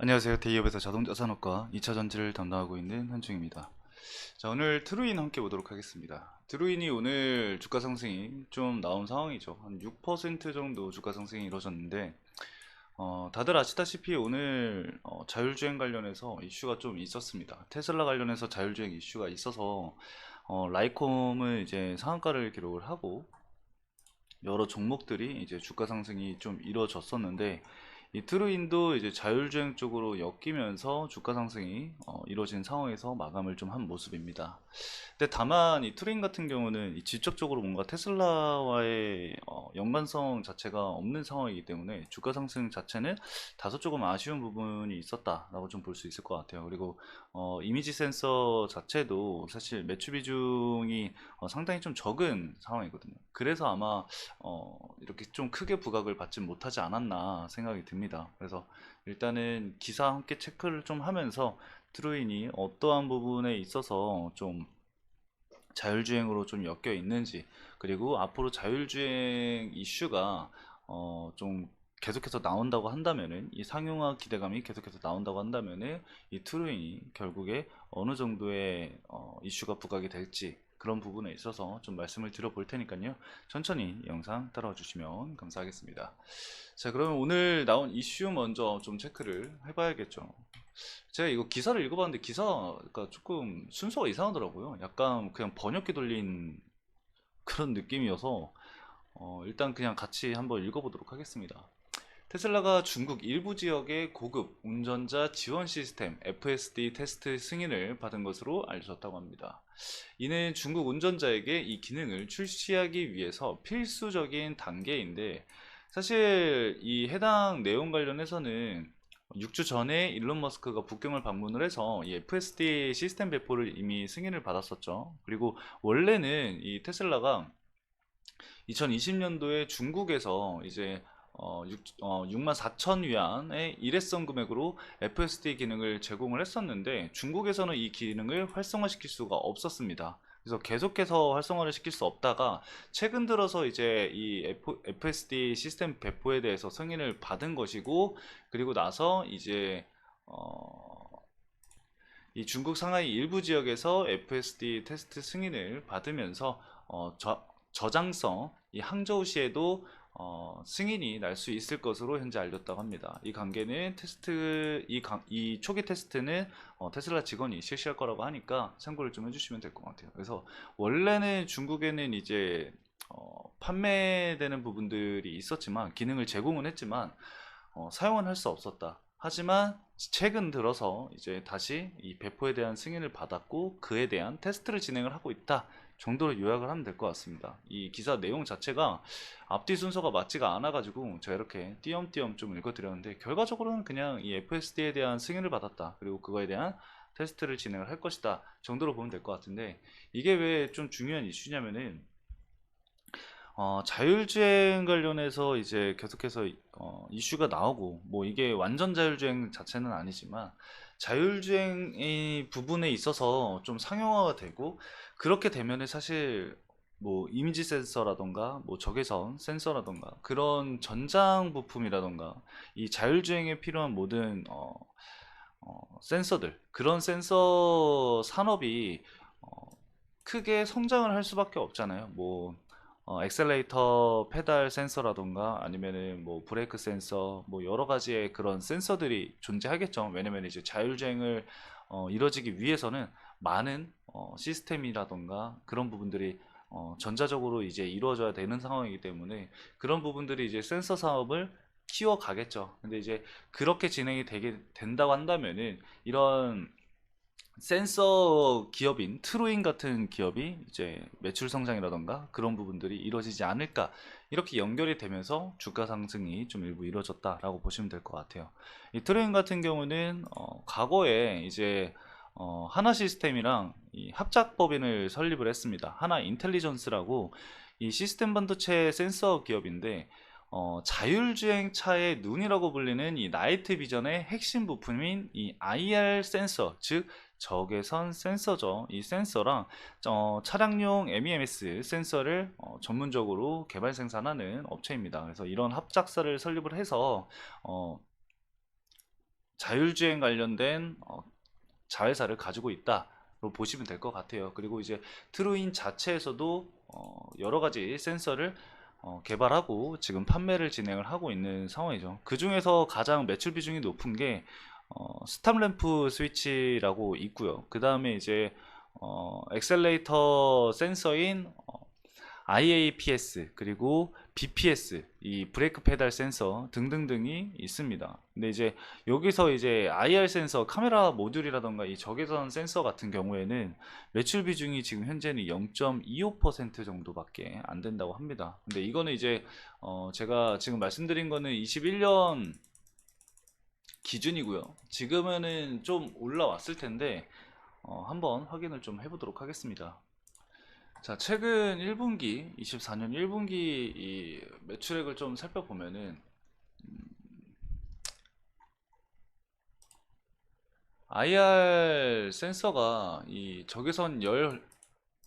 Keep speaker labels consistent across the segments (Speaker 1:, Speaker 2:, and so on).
Speaker 1: 안녕하세요. 대기업에서 자동차 산업과 2차 전지를 담당하고 있는 한중입니다. 자, 오늘 트루인 함께 보도록 하겠습니다. 트루인이 오늘 주가 상승이 좀 나온 상황이죠. 한 6% 정도 주가 상승이 이루어졌는데, 다들 아시다시피 오늘 자율주행 관련해서 이슈가 좀 있었습니다. 테슬라 관련해서 자율주행 이슈가 있어서 라이콤은 이제 상한가를 기록을 하고 여러 종목들이 이제 주가 상승이 좀 이루어졌었는데, 이 트루인도 이제 자율주행 쪽으로 엮이면서 주가 상승이 이루어진 상황에서 마감을 좀 한 모습입니다. 근데 다만 이 트루인 같은 경우는 이 직접적으로 뭔가 테슬라와의 연관성 자체가 없는 상황이기 때문에 주가 상승 자체는 다소 조금 아쉬운 부분이 있었다라고 좀 볼 수 있을 것 같아요. 그리고 이미지 센서 자체도 사실 매출 비중이 상당히 좀 적은 상황이거든요. 그래서 아마 이렇게 좀 크게 부각을 받지 못하지 않았나 생각이 듭니다. 그래서 일단은 기사 함께 체크를 좀 하면서 트루인이 어떠한 부분에 있어서 좀 자율주행으로 좀 엮여 있는지, 그리고 앞으로 자율주행 이슈가 좀 계속해서 나온다고 한다면은, 이 상용화 기대감이 계속해서 나온다고 한다면은 이 트루인이 결국에 어느 정도의 이슈가 부각이 될지, 그런 부분에 있어서 좀 말씀을 드려볼 테니까요, 천천히 영상 따라와 주시면 감사하겠습니다. 자, 그러면 오늘 나온 이슈 먼저 좀 체크를 해봐야겠죠. 제가 이거 기사를 읽어봤는데 기사가 조금 순서가 이상하더라고요. 약간 그냥 번역기 돌린 그런 느낌이어서 일단 그냥 같이 한번 읽어보도록 하겠습니다. 테슬라가 중국 일부 지역의 고급 운전자 지원 시스템 FSD 테스트 승인을 받은 것으로 알려졌다고 합니다. 이는 중국 운전자에게 이 기능을 출시하기 위해서 필수적인 단계인데, 사실 이 해당 내용 관련해서는 6주 전에 일론 머스크가 북경을 방문을 해서 이 FSD 시스템 배포를 이미 승인을 받았었죠. 그리고 원래는 이 테슬라가 2020년도에 중국에서 이제 6만 4천 위안의 일회성 금액으로 FSD 기능을 제공을 했었는데, 중국에서는 이 기능을 활성화시킬 수가 없었습니다. 그래서 계속해서 활성화를 시킬 수 없다가 최근 들어서 이제 이 FSD 시스템 배포에 대해서 승인을 받은 것이고, 그리고 나서 이제 이 중국 상하이 일부 지역에서 FSD 테스트 승인을 받으면서 저장성 이 항저우시에도 승인이 날 수 있을 것으로 현재 알렸다고 합니다. 이 관계는 이 초기 테스트는 테슬라 직원이 실시할 거라고 하니까 참고를 좀 해주시면 될 것 같아요. 그래서 원래는 중국에는 이제 판매되는 부분들이 있었지만, 기능을 제공은 했지만 사용은 할 수 없었다. 하지만 최근 들어서 이제 다시 이 배포에 대한 승인을 받았고, 그에 대한 테스트를 진행을 하고 있다 정도로 요약을 하면 될 것 같습니다. 이 기사 내용 자체가 앞뒤 순서가 맞지가 않아가지고 제가 이렇게 띄엄띄엄 좀 읽어드렸는데, 결과적으로는 그냥 이 FSD에 대한 승인을 받았다, 그리고 그거에 대한 테스트를 진행을 할 것이다 정도로 보면 될 것 같은데, 이게 왜 좀 중요한 이슈냐면은 자율주행 관련해서 이제 계속해서 이슈가 나오고, 뭐 이게 완전 자율주행 자체는 아니지만 자율주행의 부분에 있어서 좀 상용화가 되고, 그렇게 되면은 사실 뭐 이미지 센서라던가 뭐 적외선 센서라던가 그런 전장 부품이라던가 이 자율주행에 필요한 모든 센서들, 그런 센서 산업이 어, 크게 성장을 할 수밖에 없잖아요. 뭐 엑셀레이터 페달 센서라던가 아니면은 뭐 브레이크 센서, 뭐 여러 가지의 그런 센서들이 존재하겠죠. 왜냐면 이제 자율주행을 이루어지기 위해서는 많은 시스템이라던가 그런 부분들이 전자적으로 이제 이루어져야 되는 상황이기 때문에, 그런 부분들이 이제 센서 사업을 키워 가겠죠. 근데 이제 그렇게 진행이 되게 된다고 한다면은, 이런 센서 기업인 트루인 같은 기업이 이제 매출 성장이라던가 그런 부분들이 이루어지지 않을까, 이렇게 연결이 되면서 주가 상승이 좀 일부 이루어졌다라고 보시면 될 것 같아요. 이 트루인 같은 경우는 과거에 이제 하나 시스템이랑 이 합작 법인을 설립을 했습니다. 하나 인텔리전스라고 이 시스템 반도체 센서 기업인데, 자율주행 차의 눈이라고 불리는 이 나이트 비전의 핵심 부품인 이 IR 센서, 즉 적외선 센서죠. 이 센서랑 차량용 MEMS 센서를 전문적으로 개발 생산하는 업체입니다. 그래서 이런 합작사를 설립을 해서 자율주행 관련된 자회사를 가지고 있다로 보시면 될 것 같아요. 그리고 이제 트루인 자체에서도 여러 가지 센서를 개발하고 지금 판매를 진행을 하고 있는 상황이죠. 그 중에서 가장 매출 비중이 높은 게 스탑램프 스위치라고 있고요. 그 다음에 이제 엑셀레이터 센서인 IAPS 그리고 BPS 이 브레이크 페달 센서 등등등이 있습니다. 근데 이제 여기서 이제 IR 센서 카메라 모듈이라던가 이 적외선 센서 같은 경우에는 매출 비중이 지금 현재는 0.25% 정도밖에 안 된다고 합니다. 근데 이거는 이제 제가 지금 말씀드린 거는 21년 기준이고요. 지금은 좀 올라왔을 텐데 한번 확인을 좀 해보도록 하겠습니다. 자, 최근 1분기, 24년 1분기 이 매출액을 좀 살펴보면은 IR 센서가 이 적외선 열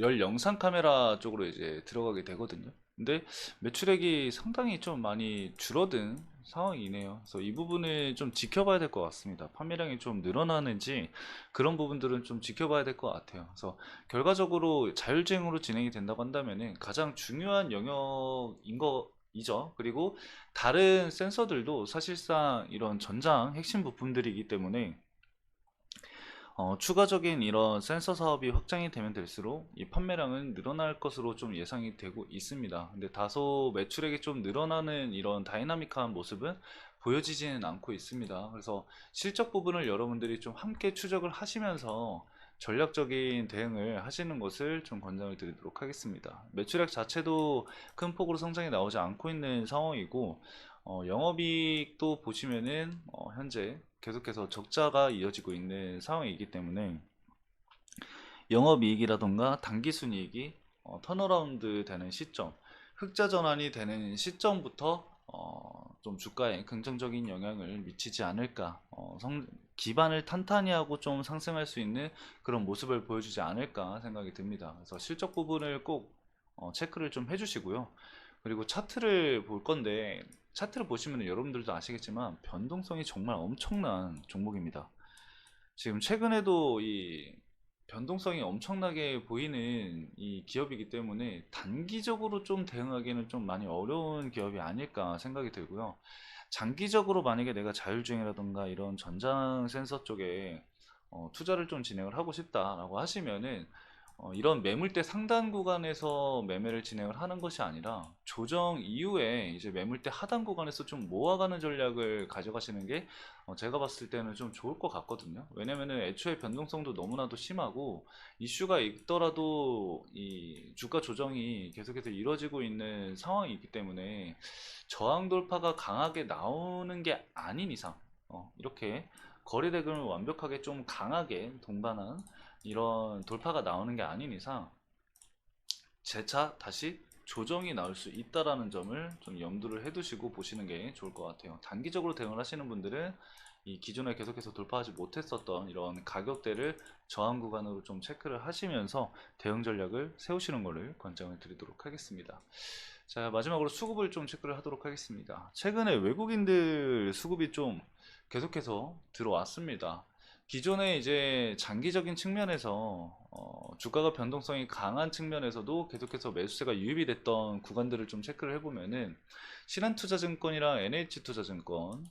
Speaker 1: 영상 카메라 쪽으로 이제 들어가게 되거든요. 근데 매출액이 상당히 좀 많이 줄어든 상황이네요. 그래서 이 부분을 좀 지켜봐야 될 것 같습니다. 판매량이 좀 늘어나는지 그런 부분들은 좀 지켜봐야 될 것 같아요. 그래서 결과적으로 자율주행으로 진행이 된다고 한다면은 가장 중요한 영역인 거이죠. 그리고 다른 센서들도 사실상 이런 전장 핵심 부품들이기 때문에 추가적인 이런 센서 사업이 확장이 되면 될수록 이 판매량은 늘어날 것으로 좀 예상이 되고 있습니다. 근데 다소 매출액이 좀 늘어나는 이런 다이나믹한 모습은 보여지지는 않고 있습니다. 그래서 실적 부분을 여러분들이 좀 함께 추적을 하시면서 전략적인 대응을 하시는 것을 좀 권장을 드리도록 하겠습니다. 매출액 자체도 큰 폭으로 성장이 나오지 않고 있는 상황이고 영업이익도 보시면은 현재 계속해서 적자가 이어지고 있는 상황이기 때문에 영업이익이라던가 당기순이익이 턴어라운드 되는 시점, 흑자 전환이 되는 시점부터 좀 주가에 긍정적인 영향을 미치지 않을까, 기반을 탄탄히 하고 좀 상승할 수 있는 그런 모습을 보여주지 않을까 생각이 듭니다. 그래서 실적 부분을 꼭 체크를 좀 해주시고요. 그리고 차트를 볼 건데 차트를 보시면 여러분들도 아시겠지만 변동성이 정말 엄청난 종목입니다. 지금 최근에도 이 변동성이 엄청나게 보이는 이 기업이기 때문에 단기적으로 좀 대응하기는 좀 많이 어려운 기업이 아닐까 생각이 들고요. 장기적으로 만약에 내가 자율주행이라던가 이런 전장 센서 쪽에 투자를 좀 진행을 하고 싶다라고 하시면은 이런 매물대 상단 구간에서 매매를 진행을 하는 것이 아니라 조정 이후에 이제 매물대 하단 구간에서 좀 모아가는 전략을 가져가시는 게 제가 봤을 때는 좀 좋을 것 같거든요. 왜냐면은 애초에 변동성도 너무나도 심하고 이슈가 있더라도 이 주가 조정이 계속해서 이루어지고 있는 상황이 있기 때문에 저항 돌파가 강하게 나오는 게 아닌 이상 이렇게 거래 대금을 완벽하게 좀 강하게 동반한 이런 돌파가 나오는 게 아닌 이상 재차 다시 조정이 나올 수 있다라는 점을 좀 염두를 해두시고 보시는 게 좋을 것 같아요. 단기적으로 대응을 하시는 분들은 이 기존에 계속해서 돌파하지 못했었던 이런 가격대를 저항 구간으로 좀 체크를 하시면서 대응 전략을 세우시는 것을 권장을 드리도록 하겠습니다. 자, 마지막으로 수급을 좀 체크를 하도록 하겠습니다. 최근에 외국인들 수급이 좀 계속해서 들어왔습니다. 기존에 이제 장기적인 측면에서 주가가 변동성이 강한 측면에서도 계속해서 매수세가 유입이 됐던 구간들을 좀 체크를 해보면은 신한투자증권이랑 NH투자증권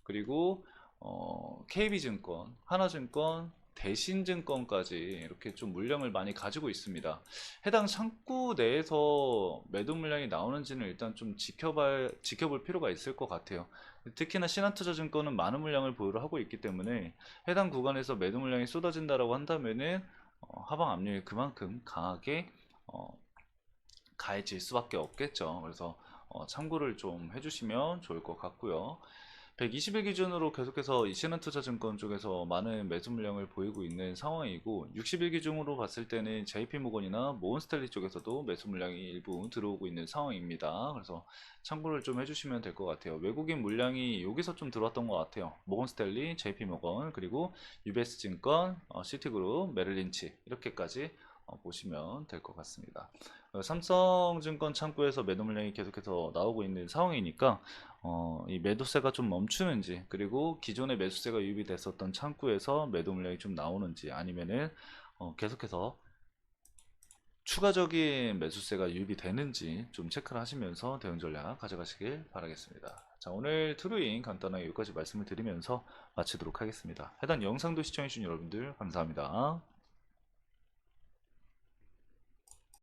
Speaker 1: 그리고 KB증권, 하나증권, 대신증권까지 이렇게 좀 물량을 많이 가지고 있습니다. 해당 창구 내에서 매도 물량이 나오는지는 일단 좀 지켜볼 필요가 있을 것 같아요. 특히나 신한투자증권은 많은 물량을 보유를 하고 있기 때문에 해당 구간에서 매도 물량이 쏟아진다라고 한다면은 하방 압력이 그만큼 강하게 가해질 수밖에 없겠죠. 그래서 참고를 좀 해주시면 좋을 것 같고요. 120일 기준으로 계속해서 이신한투자증권 쪽에서 많은 매수 물량을 보이고 있는 상황이고 60일 기준으로 봤을 때는 JP모건이나 모건스탠리 쪽에서도 매수 물량이 일부 들어오고 있는 상황입니다. 그래서 참고를 좀 해주시면 될 것 같아요. 외국인 물량이 여기서 좀 들어왔던 것 같아요. 모건스탠리, JP모건 그리고 UBS증권, 시티그룹, 메릴린치 이렇게까지 보시면 될 것 같습니다. 삼성증권 창구에서 매도 물량이 계속해서 나오고 있는 상황이니까 이 매도세가 좀 멈추는지, 그리고 기존의 매수세가 유입이 됐었던 창구에서 매도 물량이 좀 나오는지, 아니면은 계속해서 추가적인 매수세가 유입이 되는지 좀 체크를 하시면서 대응 전략 가져가시길 바라겠습니다. 자, 오늘 트루인 간단하게 여기까지 말씀을 드리면서 마치도록 하겠습니다. 해당 영상도 시청해주신 여러분들 감사합니다.